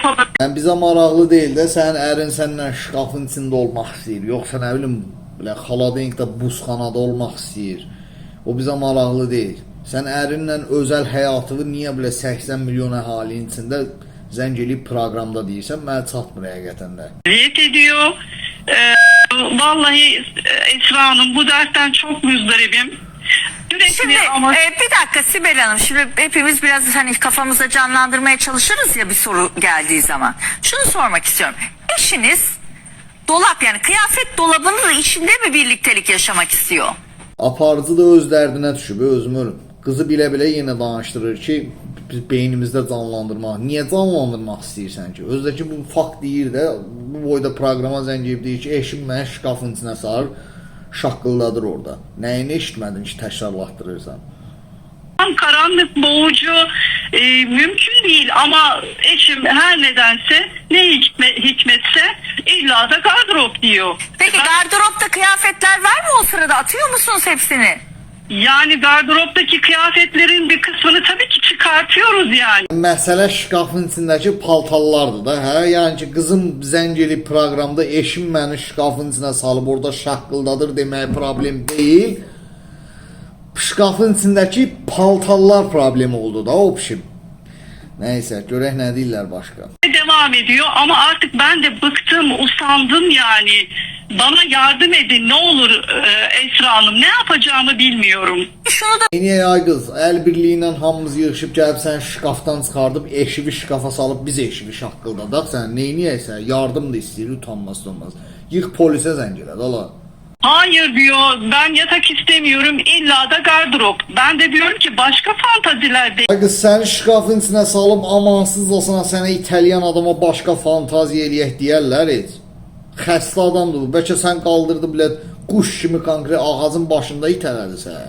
yapabilir. Yani bize maraqlı değil de sen ərin səndən şkafın içində olmaq istəyir. Yoxsa nə bilim, belə xaladenkdə buzxanada olmaq istəyir. O bize maraqlı değil. Sen ərinlə özəl həyatını niyə belə 80 milyon əhalinin içində zəng eləyib proqramda deyirsən, mənə çatmır həqiqətən də. Niyet ediyor. Vallahi Esra Hanım, bu dertten çok müzdaribim. Şimdi bir dakika Sibel Hanım, şimdi hepimiz biraz hani kafamızda canlandırmaya çalışırız ya bir soru geldiği zaman. Şunu sormak istiyorum. Eşiniz dolap, yani kıyafet dolabının içinde mi birliktelik yaşamak istiyor? Aparıcı da öz dərdinə düşüb, özümürüm. Qızı bilə-bilə yenə danışdırır ki, biz beynimizdə canlandırmaq. Niyə canlandırmaq istəyirsən ki? Özdəki bu fakt deyir də, bu boyda proqrama zəng edib deyir ki, eşim mənə şkafın içinə sarır, şaqqıldadır orada. Nəyini eşitmədin ki, təkrarlatdırırsan? Karanlık, boğucu, mümkün değil ama eşim her nedense, ne hikmetse illa da gardırop diyor. Peki gardıropta kıyafetler var mı o sırada? Atıyor musunuz hepsini? Yani gardıroptaki kıyafetlerin bir kısmını tabii ki çıkartıyoruz yani. Məsələ şkafın içindəki paltarlardır da, hə? Yəni ki, qızım zəng edib proqramda eşim məni şkafın içinə salıb orada şaqqıldadır demək problem deyil. Şkafın içindəki paltarlar problemi oldu da o pişim. Neyse, görək nə deyirlər başqa. Devam ediyor ama artık ben de bıktım, usandım yani. Bana yardım edin ne olur Esra Hanım, ne yapacağımı bilmiyorum. Şunu da Niyə ay qız, əl birliyi ilə hamımız yığışıb gəlib sən şkafdan çıxardıb eşivi şkafa salıb biz eşivi şaqqıldadaq, sən neyniyəsən, yardım da istəyir, utanmaz olmaz. Yığ polisə zəng eləd, ala. Hayır diyor, ben yatak istemiyorum, illa da gardırop. Ben de diyorum ki başka fantaziler de. Ay qız, səni şkafın içinə salıb amansız olsana sənə İtalyan adama başqa fantaziya eləyək deyərlər heç. Xəstə adamdır bu, bəlkə sən qaldırdı bilət quş kimi konkret ağacın başında itələdi sənə.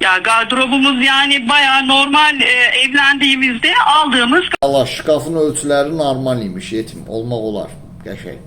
Ya gardırobumuz yani bayağı normal, evlendiğimizde aldığımız. Allah, şkafın ölçüləri normal imiş, yetim olmaq olar, qəşəng.